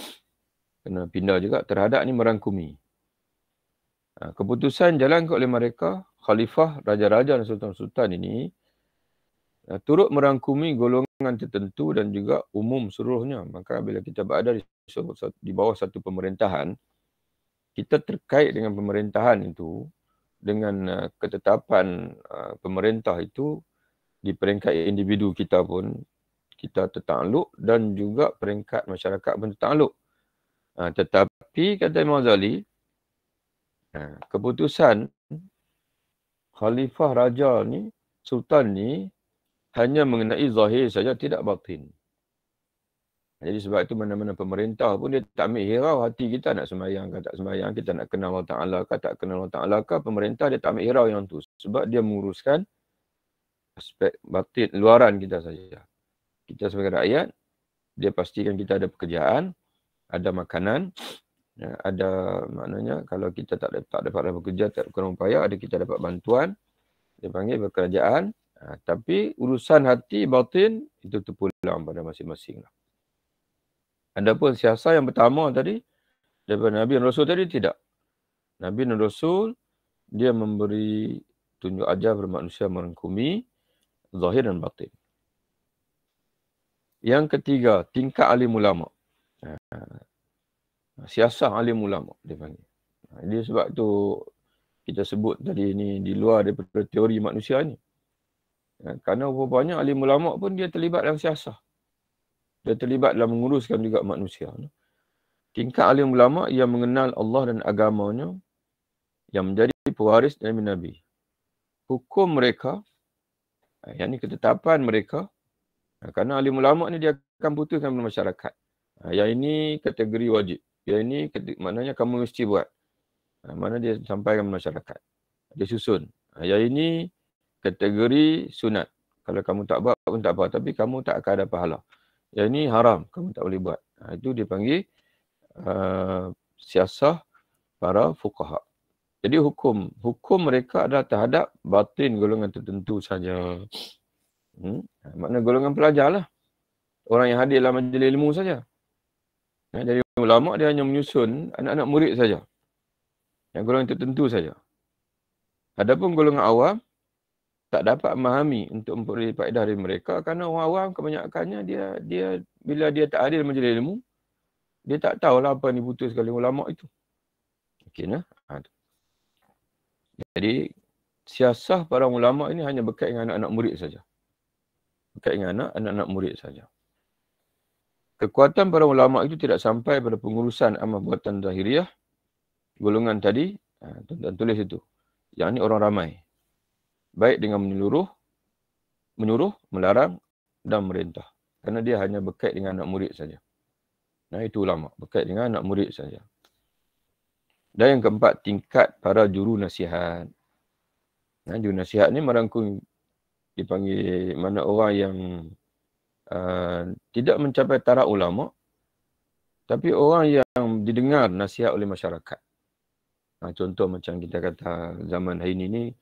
kena pindah juga. Terhadap ni merangkumi. Keputusan jalankan oleh mereka, khalifah, raja-raja dan sultan-sultan ini, turut merangkumi golongan tertentu dan juga umum seluruhnya. Maka bila kita berada di bawah satu pemerintahan, kita terkait dengan pemerintahan itu, dengan ketetapan pemerintah itu, di peringkat individu kita pun, kita tertakluk dan juga peringkat masyarakat pun tertakluk. Tetapi, kata Imam Ghazali, keputusan khalifah raja ni, sultan ni, hanya mengenai zahir saja, tidak batin. Jadi sebab itu mana-mana pemerintah pun dia tak ambil hirau hati kita nak sembahyang ke tak sembahyang, kita nak kenal Allah Ta'ala ke tak kenal Allah Ta'ala ke, pemerintah dia tak ambil hirau yang tu. Sebab dia menguruskan aspek batin, luaran kita saja. Kita sebagai rakyat, dia pastikan kita ada pekerjaan, ada makanan, ada maknanya kalau kita tak dapat bekerja, tak kurang upaya, ada kita dapat bantuan, dia panggil pekerjaan. Tapi urusan hati, batin, itu terpulang pada masing-masing lah. Adapun siasah yang pertama tadi, daripada Nabi dan Rasul tadi, tidak. Nabi dan Rasul, dia memberi tunjuk ajar kepada manusia merangkumi zahir dan batin. Yang ketiga, tingkat alim ulama. Siasah alim ulama dia panggil. Dia sebab tu kita sebut tadi ni di luar daripada teori manusia ni. Kerana banyak alim ulama pun dia terlibat dalam siasah. Dia terlibat dalam menguruskan juga manusia. Tingkat alim ulama yang mengenal Allah dan agamanya, yang menjadi pewaris Nabi-Nabi. Hukum mereka, yang ni ketetapan mereka, kerana alim ulama ni dia akan putuskan dalam masyarakat. Yang ini kategori wajib. Yang ini maknanya kamu mesti buat. Mana dia sampaikan kepada masyarakat. Dia susun. Yang ini kategori sunat. Kalau kamu tak buat pun tak apa. Tapi kamu tak akan ada pahala. Yang ini haram. Kamu tak boleh buat. Itu dipanggil siasah para fuqaha. Jadi hukum mereka adalah terhadap batin golongan tertentu saja. Makna golongan pelajar lah. Orang yang hadir dalam majlis ilmu saja. Jadi ulama dia hanya menyusun anak-anak murid saja. Yang golongan tertentu saja. Adapun golongan awam tak dapat memahami untuk memberi faedah dari mereka kerana orang awam kebanyakannya dia bila dia tak hadir dalam majlis ilmu, dia tak tahulah apa yang diputuskan oleh ulama itu. Okey nah. Jadi siasah para ulama ini hanya berkait dengan anak-anak murid saja. Berkait dengan anak-anak murid saja. Kekuatan para ulama itu tidak sampai pada pengurusan amal buatan zahiriah. Golongan tadi, tuan-tuan tulis itu. Yang ini orang ramai. Baik dengan menyuruh, melarang dan merintah. Kerana dia hanya berkait dengan anak murid saja. Nah itu ulama, berkait dengan anak murid saja. Dan yang keempat, tingkat para juru nasihat. Juru nasihat ni merangkum, dipanggil mana orang yang tidak mencapai taraf ulama, tapi orang yang didengar nasihat oleh masyarakat. Contoh macam kita kata zaman hari ini,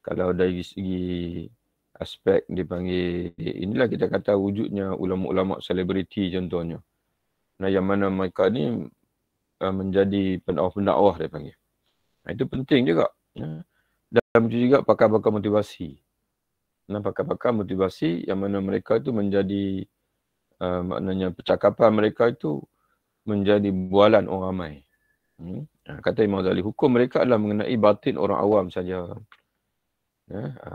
kalau dari segi aspek dipanggil, inilah kita kata wujudnya ulama-ulama selebriti contohnya. Yang mana mereka ni menjadi pendakwah dia panggil. Itu penting juga. Dan juga pakar-pakar motivasi. Pakar-pakar motivasi yang mana mereka itu menjadi maknanya percakapan mereka itu menjadi bualan orang ramai. Kata Imam Ghazali, hukum mereka adalah mengenai batin orang awam saja.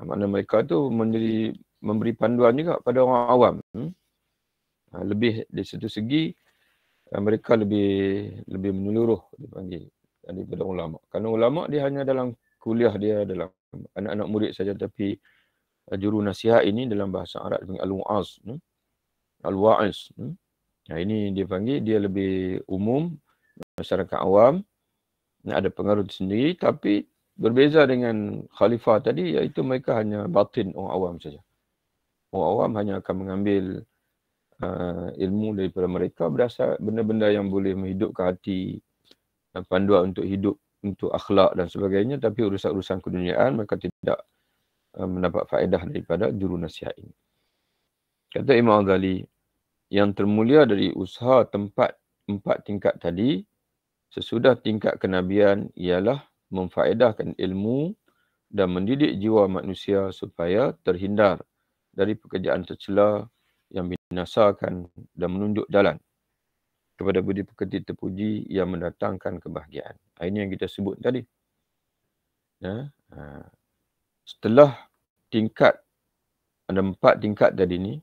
Makna mereka itu memberi panduan juga pada orang awam. Lebih di satu segi mereka lebih menyeluruh dipanggil daripada ulama. Kerana ulama dia hanya dalam kuliah dia, dalam anak-anak murid saja, tapi juru nasihat ini dalam bahasa Arab dipanggil al-wa'az. Al-wa'iz. Ini dia panggil, dia lebih umum, masyarakat awam, ada pengaruh sendiri, tapi berbeza dengan khalifah tadi, iaitu mereka hanya batin orang awam saja. Orang awam hanya akan mengambil ilmu daripada mereka berdasar benda-benda yang boleh menghidupkan hati, panduan untuk hidup, untuk akhlak dan sebagainya, tapi urusan-urusan keduniaan mereka tidak mendapat faedah daripada juru nasihat ini. Kata Imam Ghazali, yang termulia dari usaha empat tingkat tadi, sesudah tingkat kenabian ialah memfaedahkan ilmu dan mendidik jiwa manusia supaya terhindar dari pekerjaan tercela yang binasakan dan menunjuk jalan kepada budi pekerti terpuji yang mendatangkan kebahagiaan. Ini yang kita sebut tadi. Setelah ada 4 tingkat tadi ni,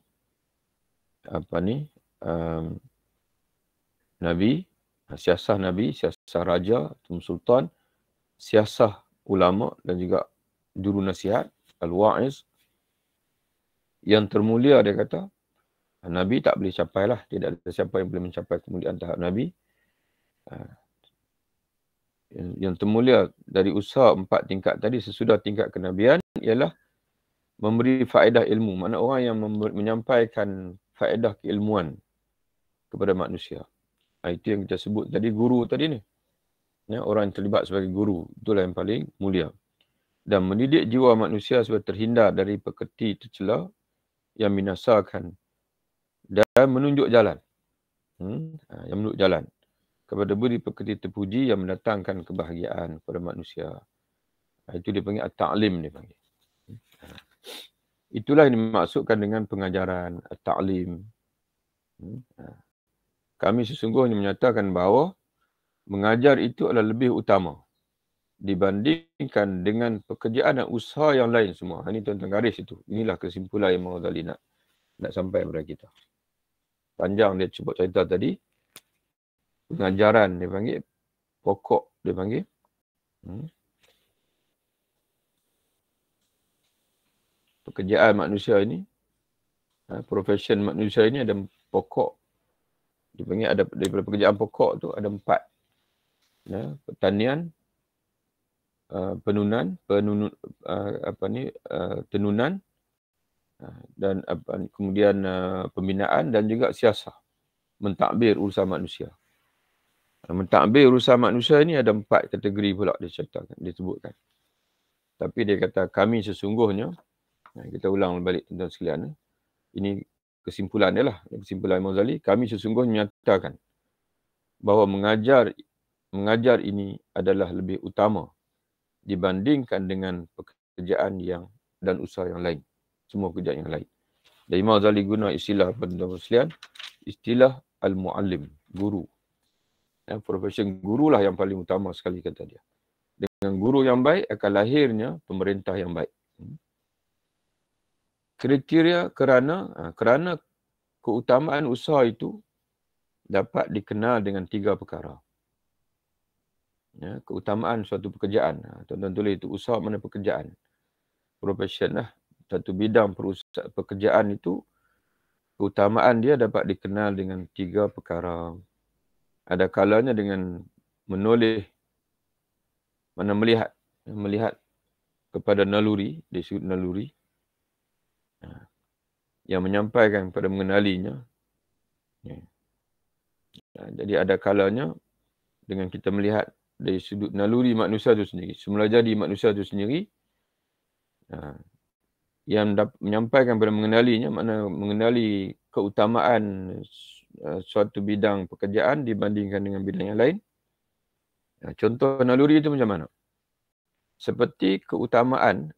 Nabi, siasah Nabi, siasah raja, sultan, siasah ulama dan juga juru nasihat, al-wa'iz. Yang termulia dia kata, Nabi tak boleh capai lah. Tidak ada siapa yang boleh mencapai kemuliaan tahap Nabi. Yang termulia dari usaha 4 tingkat tadi sesudah tingkat kenabian ialah memberi faedah ilmu. Mana orang yang menyampaikan faedah keilmuan kepada manusia. Itu yang kita sebut tadi, guru tadi ni. Orang yang terlibat sebagai guru. Itulah yang paling mulia. Dan mendidik jiwa manusia supaya terhindar dari pekerti tercela yang binasakan dan menunjuk jalan. Yang menunjuk jalan kepada budi pekerti terpuji yang mendatangkan kebahagiaan kepada manusia. Itu dia panggil at-ta'lim dia panggil. Itulah yang dimaksudkan dengan pengajaran at-ta'lim. Kami sesungguhnya menyatakan bahawa mengajar itu adalah lebih utama dibandingkan dengan pekerjaan dan usaha yang lain semua. Ini tuan-tuan garis itu. Inilah kesimpulan yang Imam Ghazali nak sampai kepada kita. Panjang dia sebut cerita tadi. Pengajaran dia panggil. Pokok dia panggil. Pekerjaan manusia ini. Profession manusia ini ada pokok. Dia panggil ada daripada pekerjaan pokok tu ada 4. Pertanian. Tenunan dan kemudian pembinaan dan juga siasah, mentadbir urusan manusia. Mentadbir urusan manusia ini ada 4 kategori pula disebutkan. Tapi dia kata kami sesungguhnya, kita ulang balik tuan-tuan sekalian, ini kesimpulan dia lah, kesimpulan Imam Ghazali, kami sesungguhnya menyatakan bahawa mengajar ini adalah lebih utama dibandingkan dengan pekerjaan dan usaha yang lain. Semua pekerjaan yang lain. Dan Imam Ghazali guna istilah penelitian, istilah al-muallim, guru. Profession guru lah yang paling utama sekali kata dia. Dengan guru yang baik akan lahirnya pemerintah yang baik. Kriteria kerana keutamaan usaha itu dapat dikenal dengan 3 perkara. Keutamaan suatu pekerjaan. Tuan-tuan tulis itu usaha mana pekerjaan. Profession lah. Satu bidang pekerjaan itu, keutamaan dia dapat dikenal dengan 3 perkara. Ada kalanya dengan menoleh, melihat kepada naluri, disebut naluri, yang menyampaikan kepada mengenalinya. Jadi ada kalanya dengan kita melihat dari sudut naluri manusia itu sendiri. Semula jadi manusia itu sendiri. Yang menyampaikan kepada mengenalinya, makna mengenali keutamaan suatu bidang pekerjaan dibandingkan dengan bidang yang lain. Contoh naluri itu macam mana? Seperti keutamaan,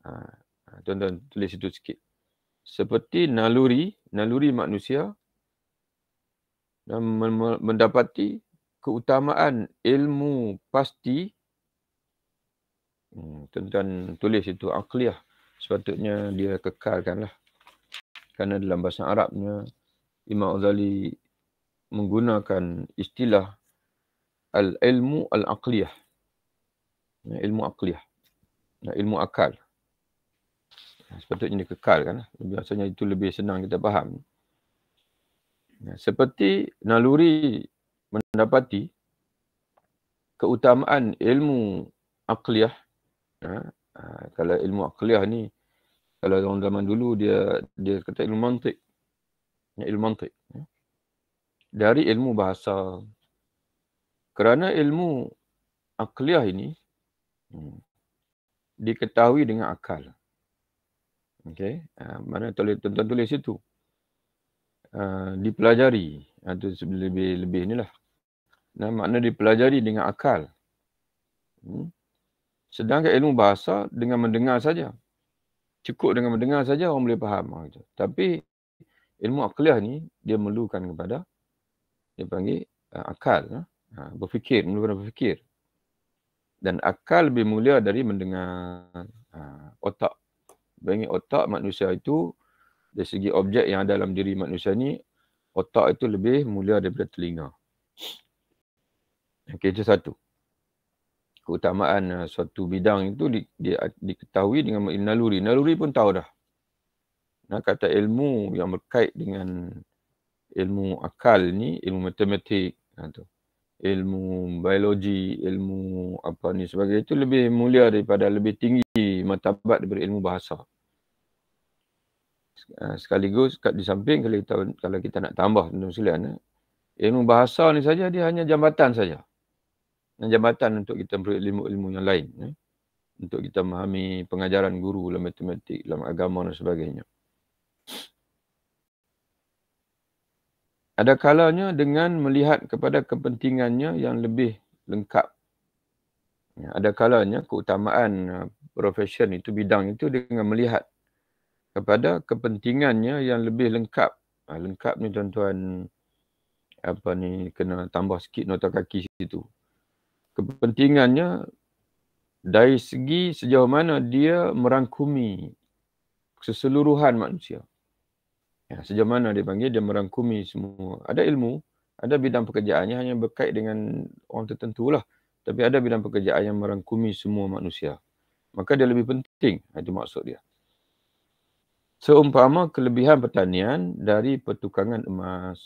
tuan-tuan tulis itu sikit. Seperti naluri manusia dan mendapati keutamaan ilmu pasti, tuan-tuan tulis itu aqliyah, sepatutnya dia kekalkanlah. Kerana dalam bahasa Arabnya, Imam Ghazali menggunakan istilah al-ilmu al-aqliyah. Ilmu aqliyah. Ilmu akal. Sepatutnya dikekalkan. Biasanya itu lebih senang kita faham. Seperti naluri mendapati keutamaan ilmu aqliyah. Kalau ilmu aqliyah ni, kalau orang zaman dulu dia kata ilmu mantik. Ilmu mantik. Dari ilmu bahasa. Kerana ilmu aqliyah ini diketahui dengan akal. Okey, mana tuan-tuan tulis itu. Dipelajari. Itu lebih inilah. Makna dipelajari dengan akal. Sedangkan ilmu bahasa dengan mendengar saja. Cukup dengan mendengar saja orang boleh faham. Tapi ilmu aqliyah ni dia memerlukan kepada, dia panggil akal. Berfikir, memerlukan berfikir. Dan akal lebih mulia dari mendengar. Otak. Bagi otak manusia itu, dari segi objek yang ada dalam diri manusia ni, otak itu lebih mulia daripada telinga. Okey, itu satu. Keutamaan suatu bidang itu diketahui dengan naluri. Naluri pun tahu dah. Kata ilmu yang berkait dengan ilmu akal ni, ilmu matematik, ilmu biologi, ilmu apa ni sebagainya, itu lebih mulia daripada, lebih tinggi martabat daripada ilmu bahasa. Sekaligus di samping kalau kita nak tambah tuan-tuan sekalian, ilmu bahasa ni saja dia hanya jambatan saja. Jambatan untuk kita berilmu-ilmu yang lain. Untuk kita memahami pengajaran guru dalam matematik, dalam agama dan sebagainya. Ada kalanya dengan melihat kepada kepentingannya yang lebih lengkap. Ada kalanya keutamaan profession itu, bidang itu, dengan melihat kepada kepentingannya yang lebih lengkap. Lengkap ni tuan-tuan kena tambah sikit nota kaki situ. Kepentingannya dari segi sejauh mana dia merangkumi keseluruhan manusia. Sejauh mana dia panggil, dia merangkumi semua. Ada ilmu, ada bidang pekerjaannya hanya berkait dengan orang tertentu lah. Tapi ada bidang pekerjaan yang merangkumi semua manusia. Maka dia lebih penting. Itu maksud dia. Seumpama kelebihan pertanian dari pertukangan emas.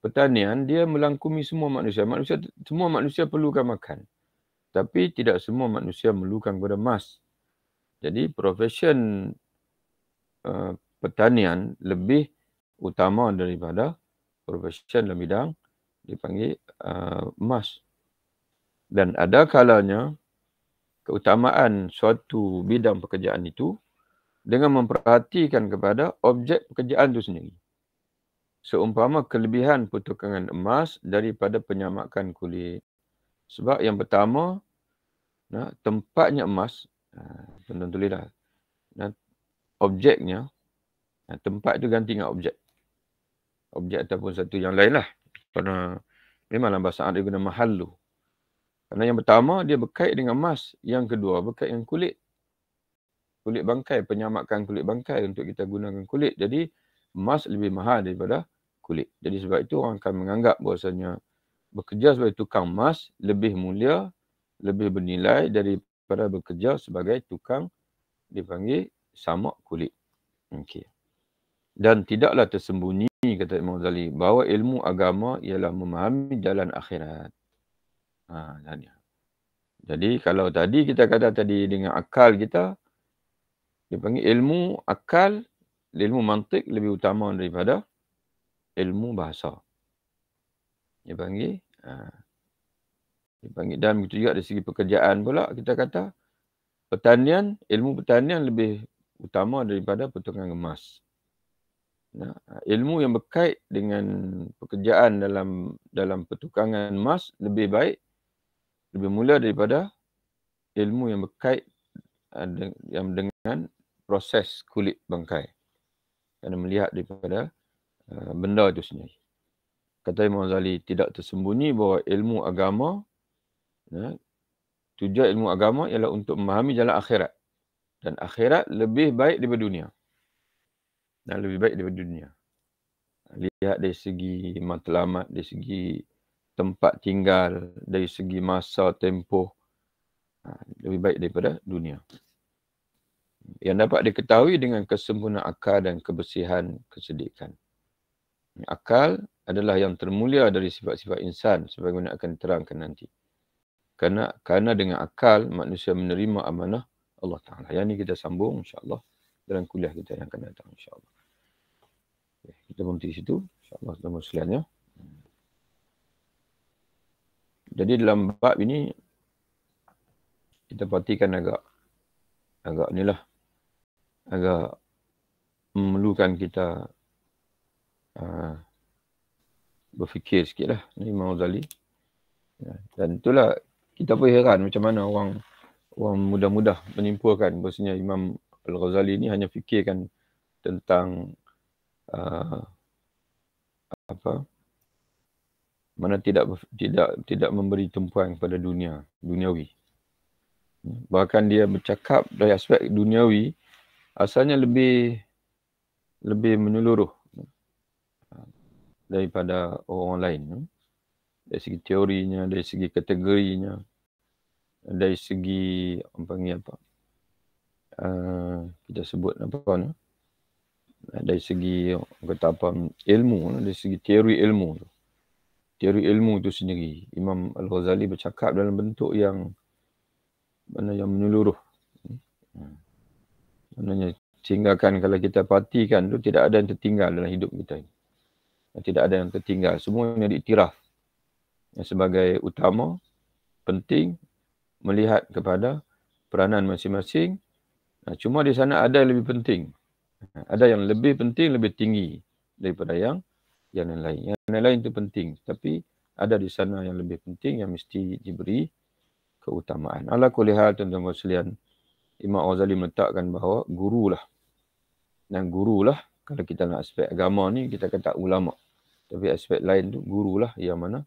Pertanian dia melangkumi semua manusia. Semua manusia perlukan makan. Tapi tidak semua manusia memerlukan kepada emas. Jadi profession pertanian lebih utama daripada profession dalam bidang dipanggil emas. Dan ada kalanya keutamaan suatu bidang pekerjaan itu dengan memperhatikan kepada objek pekerjaan itu sendiri. Seumpama kelebihan pertukangan emas daripada penyamakan kulit. Sebab yang pertama, tempatnya emas, tuan-tuan tulislah, objeknya, tempat itu ganti dengan objek. Objek ataupun satu yang lain lah. Kerana memanglah bahasa Arab dia guna mahallu. Kerana yang pertama, dia berkait dengan emas. Yang kedua, berkait dengan kulit. Kulit bangkai, penyamakan kulit bangkai untuk kita gunakan kulit. Jadi, emas lebih mahal daripada kulit. Jadi sebab itu orang akan menganggap bahawasanya bekerja sebagai tukang emas lebih mulia, lebih bernilai daripada bekerja sebagai tukang dipanggil samak kulit. Okey. Dan tidaklah tersembunyi, kata Imam Ghazali, bahawa ilmu agama ialah memahami jalan akhirat. Jadi kalau tadi kita kata tadi dengan akal kita, dipanggil ilmu akal, ilmu mantik lebih utama daripada ilmu bahasa. Dipanggil dan begitu juga dari segi pekerjaan pula kita kata pertanian, ilmu pertanian lebih utama daripada pertukangan emas. Ilmu yang berkait dengan pekerjaan dalam pertukangan emas lebih baik, lebih mulia daripada ilmu yang berkait dengan proses kulit bangkai. Kerana melihat daripada benda itu sendiri. Kata Imam Ghazali, tidak tersembunyi bahawa ilmu agama, tujuan ilmu agama ialah untuk memahami jalan akhirat. Dan akhirat lebih baik daripada dunia. Dan lebih baik daripada dunia. Lihat dari segi matlamat, dari segi tempat tinggal, dari segi masa tempoh, lebih baik daripada dunia. Yang dapat diketahui dengan kesempurnaan akal dan kebersihan kesedirikan. Akal adalah yang termulia dari sifat-sifat insan sebagaimana akan diterangkan nanti. Kerana dengan akal manusia menerima amanah Allah Ta'ala. Yang ini kita sambung insya-Allah dalam kuliah kita yang akan datang insya-Allah. Kita berhenti di situ insya-Allah dalam sekaliannya. Jadi dalam bab ini kita perhatikan agak memerlukan kita berfikir sikit lah Imam Ghazali. Dan itulah kita pun heran macam mana orang mudah-mudah menyimpulkan bahasanya Imam Al-Ghazali ni hanya fikirkan tentang mana tidak memberi tumpuan kepada duniawi. Bahkan dia bercakap dari aspek duniawi asalnya lebih menyeluruh daripada orang lain. Dari segi teorinya, dari segi kategorinya, dari segi kita sebut dari segi ilmu, dari segi teori ilmu. Teori ilmu itu sendiri, Imam Al-Ghazali bercakap dalam bentuk yang menyeluruh. Sehingga kan kalau kita perhatikan tu tidak ada yang tertinggal dalam hidup kita ini. Tidak ada yang tertinggal. Semuanya diiktiraf sebagai utama, penting, melihat kepada peranan masing-masing. Cuma di sana ada yang lebih penting. Ada yang lebih penting, lebih tinggi daripada yang yang lain. Yang lain itu penting, tapi ada di sana yang lebih penting yang mesti diberi keutamaan. Ala kulli hal, tuan-tuan sekalian, Imam Ghazali meletakkan bahawa gurulah. Dan gurulah, kalau kita nak aspek agama ni, kita kata ulama. Tapi aspek lain tu gurulah yang mana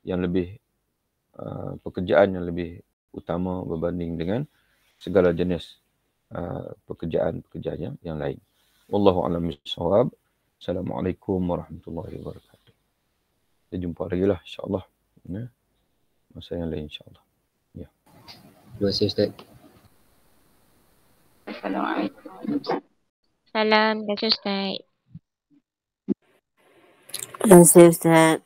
yang lebih pekerjaan yang lebih utama berbanding dengan segala jenis pekerjaan-pekerjaan yang lain. Wallahu a'lam bishawab. Assalamualaikum warahmatullahi wabarakatuh. Kita jumpa lagi lah insya-Allah. Ya. Masa yang lain insya-Allah. Ya. Terima kasih Ustaz. Assalamualaikum. Salam, terima kasih Ustaz. Terima kasih Ustaz.